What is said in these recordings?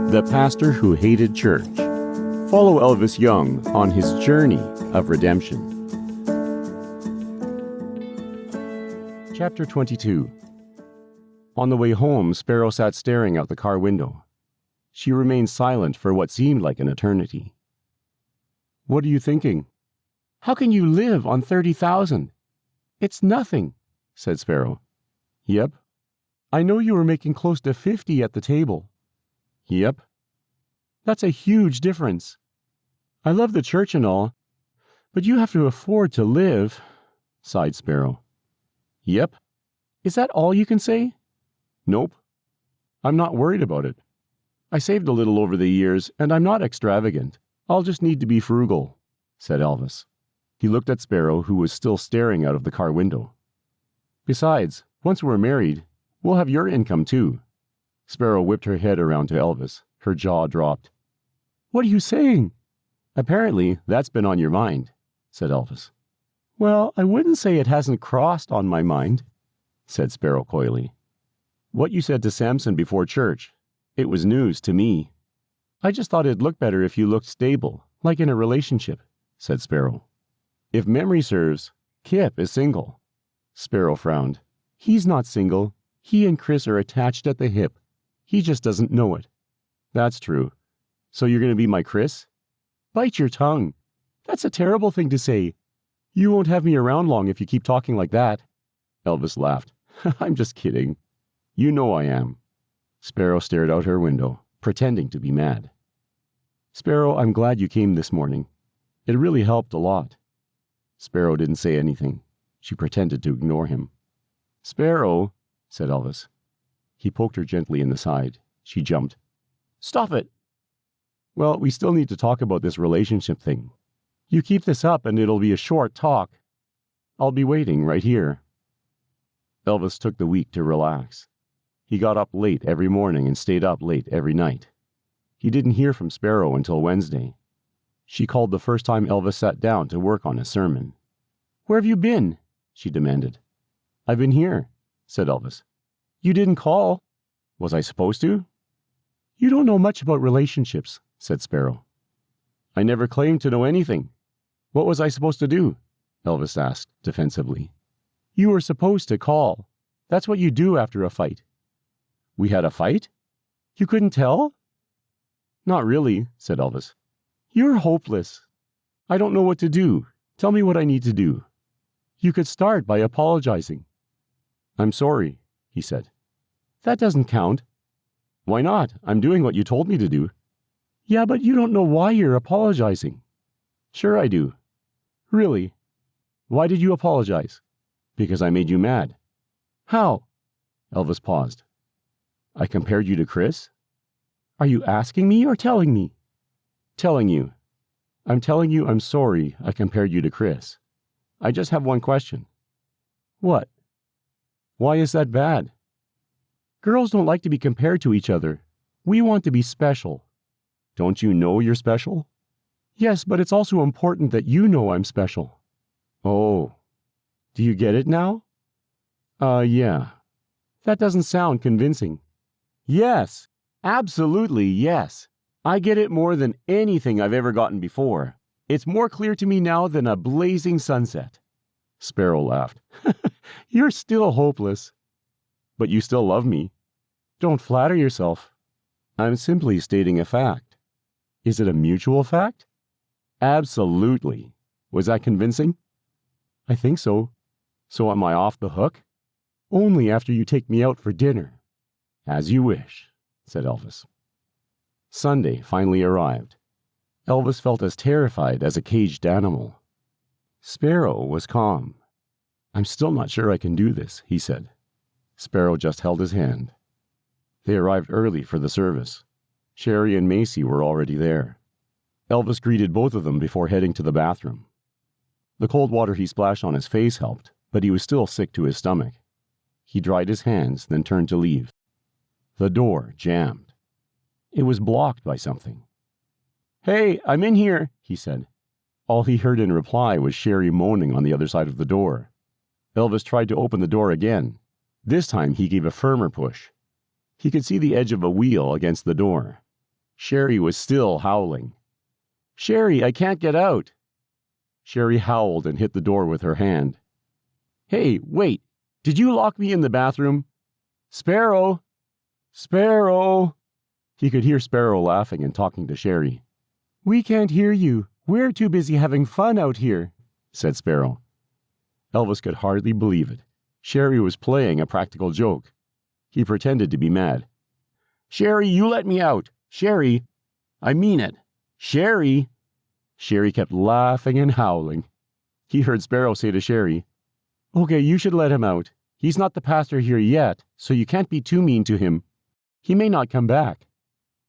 The Pastor Who Hated Church. Follow Elvis Jung on his journey of redemption. Chapter 22. On the way home, Sparrow sat staring out the car window. She remained silent for what seemed like an eternity. "What are you thinking?" "How can you live on 30,000? It's nothing," said Sparrow. "Yep. I know you were making close to 50 at the table." "Yep." "That's a huge difference. I love the church and all, but you have to afford to live," sighed Sparrow. "Yep." "Is that all you can say?" "Nope. I'm not worried about it. I saved a little over the years, and I'm not extravagant. I'll just need to be frugal," said Elvis. He looked at Sparrow, who was still staring out of the car window. "Besides, once we're married, we'll have your income too." Sparrow whipped her head around to Elvis. Her jaw dropped. "What are you saying?" "Apparently, that's been on your mind," said Elvis. "Well, I wouldn't say it hasn't crossed on my mind," said Sparrow coyly. "What you said to Samson before church, it was news to me." "I just thought it'd look better if you looked stable, like in a relationship," said Sparrow. "If memory serves, Kip is single." Sparrow frowned. "He's not single. He and Chris are attached at the hip. He just doesn't know it." "That's true. So you're going to be my Chris?" "Bite your tongue. That's a terrible thing to say. You won't have me around long if you keep talking like that." Elvis laughed. "I'm just kidding. You know I am." Sparrow stared out her window, pretending to be mad. "Sparrow, I'm glad you came this morning. It really helped a lot." Sparrow didn't say anything. She pretended to ignore him. "Sparrow," said Elvis. He poked her gently in the side. She jumped. "Stop it." "Well, we still need to talk about this relationship thing. You keep this up and it'll be a short talk. I'll be waiting right here." Elvis took the week to relax. He got up late every morning and stayed up late every night. He didn't hear from Sparrow until Wednesday. She called the first time Elvis sat down to work on his sermon. "Where have you been?" she demanded. "I've been here," said Elvis. "You didn't call." "Was I supposed to?" "You don't know much about relationships," said Sparrow. "I never claimed to know anything. What was I supposed to do?" Elvis asked defensively. "You were supposed to call. That's what you do after a fight." "We had a fight?" "You couldn't tell?" "Not really," said Elvis. "You're hopeless. I don't know what to do. Tell me what I need to do." "You could start by apologizing." "I'm sorry," he said. "That doesn't count." "Why not? I'm doing what you told me to do." "Yeah, but you don't know why you're apologizing." "Sure I do." "Really? Why did you apologize?" "Because I made you mad." "How?" Elvis paused. "I compared you to Chris." "Are you asking me or telling me?" "Telling you. I'm telling you I'm sorry I compared you to Chris. I just have one question." "What?" "Why is that bad?" "Girls don't like to be compared to each other. We want to be special." "Don't you know you're special?" "Yes, but it's also important that you know I'm special." "Oh. Do you get it now?" Yeah." "That doesn't sound convincing." "Yes. Absolutely yes. I get it more than anything I've ever gotten before. It's more clear to me now than a blazing sunset." Sparrow laughed. "You're still hopeless." "But you still love me." "Don't flatter yourself." "I'm simply stating a fact." "Is it a mutual fact?" "Absolutely. Was that convincing?" "I think so." So am I off the hook? Only after you take me out for dinner." As you wish, said Elvis. Sunday finally arrived. Elvis felt as terrified as a caged animal. Sparrow was calm. "I'm still not sure I can do this," he said. Sparrow just held his hand. They arrived early for the service. Sherry and Macy were already there. Elvis greeted both of them before heading to the bathroom. The cold water he splashed on his face helped, but he was still sick to his stomach. He dried his hands, then turned to leave. The door jammed. It was blocked by something. "Hey, I'm in here," he said. All he heard in reply was Sherry moaning on the other side of the door. Elvis tried to open the door again. This time he gave a firmer push. He could see the edge of a wheel against the door. Sherry was still howling. "Sherry, I can't get out!" Sherry howled and hit the door with her hand. "Hey, wait! Did you lock me in the bathroom? Sparrow! Sparrow!" He could hear Sparrow laughing and talking to Sherry. "We can't hear you. We're too busy having fun out here," said Sparrow. Elvis could hardly believe it. Sherry was playing a practical joke. He pretended to be mad. "Sherry, you let me out! Sherry! I mean it! Sherry!" Sherry kept laughing and howling. He heard Sparrow say to Sherry, "Okay, you should let him out. He's not the pastor here yet, so you can't be too mean to him. He may not come back."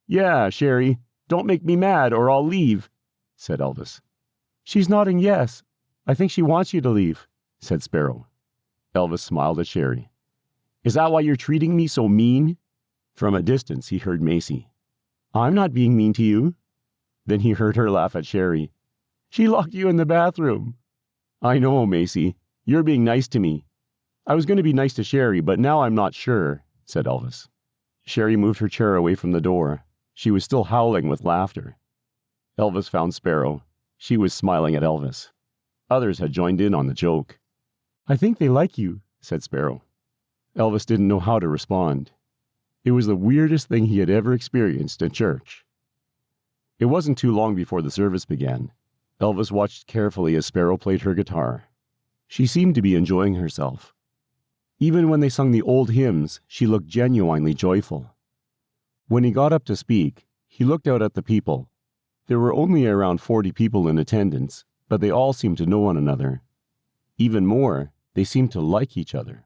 "Yeah, Sherry, don't make me mad or I'll leave," said Elvis. "She's nodding yes. I think she wants you to leave," said Sparrow. Elvis smiled at Sherry. "Is that why you're treating me so mean?" From a distance, he heard Macy. "I'm not being mean to you." Then he heard her laugh at Sherry. "She locked you in the bathroom." "I know, Macy. You're being nice to me. I was going to be nice to Sherry, but now I'm not sure," said Elvis. Sherry moved her chair away from the door. She was still howling with laughter. Elvis found Sparrow. She was smiling at Elvis. Others had joined in on the joke. "I think they like you," said Sparrow. Elvis didn't know how to respond. It was the weirdest thing he had ever experienced in church. It wasn't too long before the service began. Elvis watched carefully as Sparrow played her guitar. She seemed to be enjoying herself. Even when they sung the old hymns, she looked genuinely joyful. When he got up to speak, he looked out at the people. There were only around 40 people in attendance, but they all seemed to know one another. Even more, they seemed to like each other.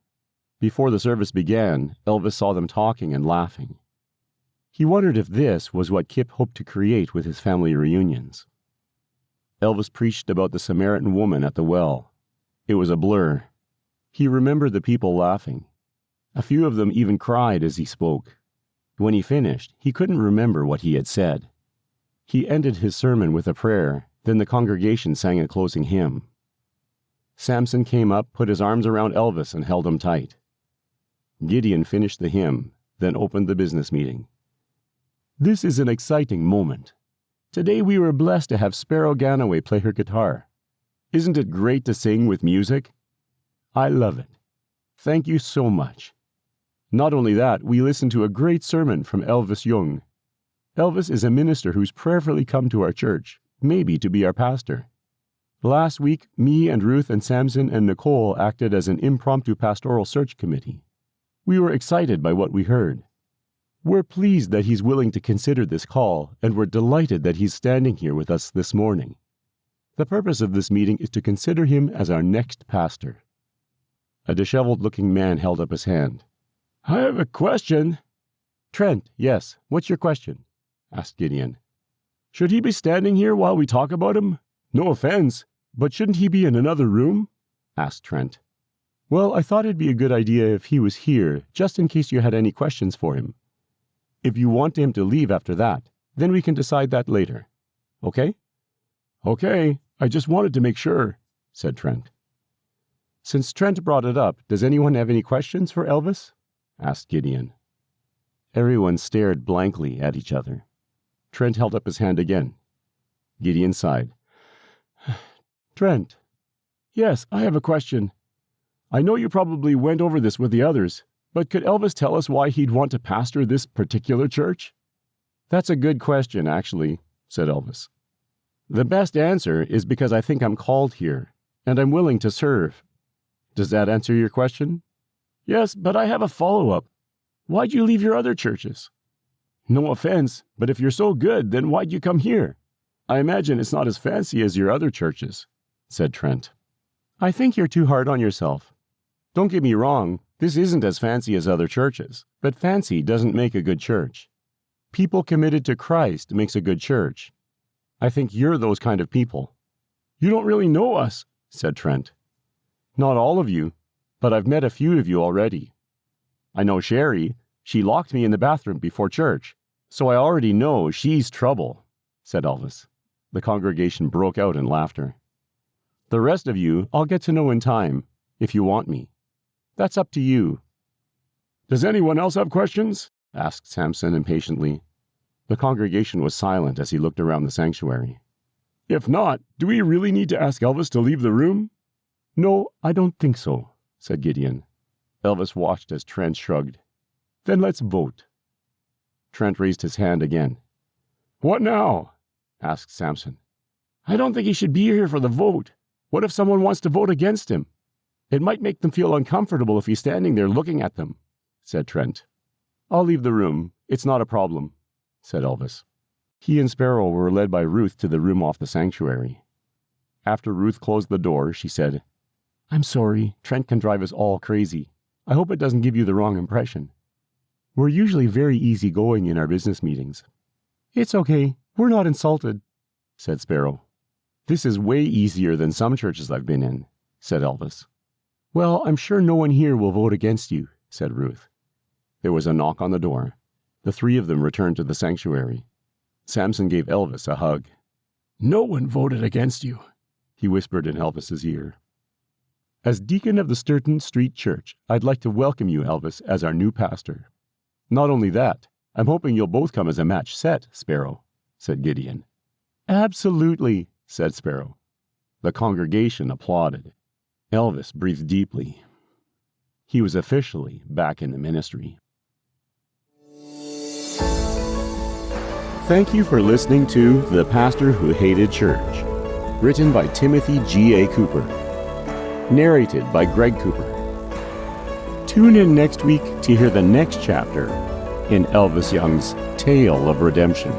Before the service began, Elvis saw them talking and laughing. He wondered if this was what Kip hoped to create with his family reunions. Elvis preached about the Samaritan woman at the well. It was a blur. He remembered the people laughing. A few of them even cried as he spoke. When he finished, he couldn't remember what he had said. He ended his sermon with a prayer, then the congregation sang a closing hymn. Samson came up, put his arms around Elvis, and held him tight. Gideon finished the hymn, then opened the business meeting. "This is an exciting moment. Today we were blessed to have Sparrow Ganaway play her guitar. Isn't it great to sing with music? I love it. Thank you so much. Not only that, we listened to a great sermon from Elvis Jung. Elvis is a minister who's prayerfully come to our church, maybe to be our pastor. Last week, me and Ruth and Samson and Nicole acted as an impromptu pastoral search committee. We were excited by what we heard. We're pleased that he's willing to consider this call, and we're delighted that he's standing here with us this morning. The purpose of this meeting is to consider him as our next pastor." A disheveled-looking man held up his hand. "I have a question." "Trent, yes, what's your question?" asked Gideon. "Should he be standing here while we talk about him? No offense, but shouldn't he be in another room?" asked Trent. "Well, I thought it'd be a good idea if he was here, just in case you had any questions for him. If you want him to leave after that, then we can decide that later. Okay?" "Okay, I just wanted to make sure," said Trent. "Since Trent brought it up, does anyone have any questions for Elvis?" asked Gideon. Everyone stared blankly at each other. Trent held up his hand again. Gideon sighed. "Trent, yes, I have a question. I know you probably went over this with the others, but could Elvis tell us why he'd want to pastor this particular church?" "That's a good question, actually," said Elvis. "The best answer is because I think I'm called here, and I'm willing to serve. Does that answer your question?" "Yes, but I have a follow-up. Why'd you leave your other churches?" "No offense, but if you're so good, then why'd you come here? I imagine it's not as fancy as your other churches," said Trent. "I think you're too hard on yourself. Don't get me wrong, this isn't as fancy as other churches, but fancy doesn't make a good church. People committed to Christ makes a good church. I think you're those kind of people." "You don't really know us," said Trent. "Not all of you, but I've met a few of you already. I know Sherry. She locked me in the bathroom before church, so I already know she's trouble," said Elvis. The congregation broke out in laughter. "The rest of you I'll get to know in time, if you want me. That's up to you." "Does anyone else have questions?" asked Samson impatiently. The congregation was silent as he looked around the sanctuary. "If not, do we really need to ask Elvis to leave the room?" "No, I don't think so," said Gideon. Elvis watched as Trent shrugged. "Then let's vote." Trent raised his hand again. "What now?" asked Samson. "I don't think he should be here for the vote. What if someone wants to vote against him? It might make them feel uncomfortable if he's standing there looking at them," said Trent. "I'll leave the room. It's not a problem," said Elvis. He and Sparrow were led by Ruth to the room off the sanctuary. After Ruth closed the door, she said, "I'm sorry, Trent can drive us all crazy. I hope it doesn't give you the wrong impression. We're usually very easygoing in our business meetings." "It's okay. We're not insulted," said Sparrow. "This is way easier than some churches I've been in," said Elvis. "Well, I'm sure no one here will vote against you," said Ruth. There was a knock on the door. The three of them returned to the sanctuary. Samson gave Elvis a hug. "No one voted against you," he whispered in Elvis's ear. "As deacon of the Sturton Street Church, I'd like to welcome you, Elvis, as our new pastor. Not only that, I'm hoping you'll both come as a match set, Sparrow," said Gideon. "Absolutely," said Sparrow. The congregation applauded. Elvis breathed deeply. He was officially back in the ministry. Thank you for listening to The Pastor Who Hated Church, written by Timothy G.A. Cooper, narrated by Greg Cooper. Tune in next week to hear the next chapter in Elvis Jung's Tale of Redemption.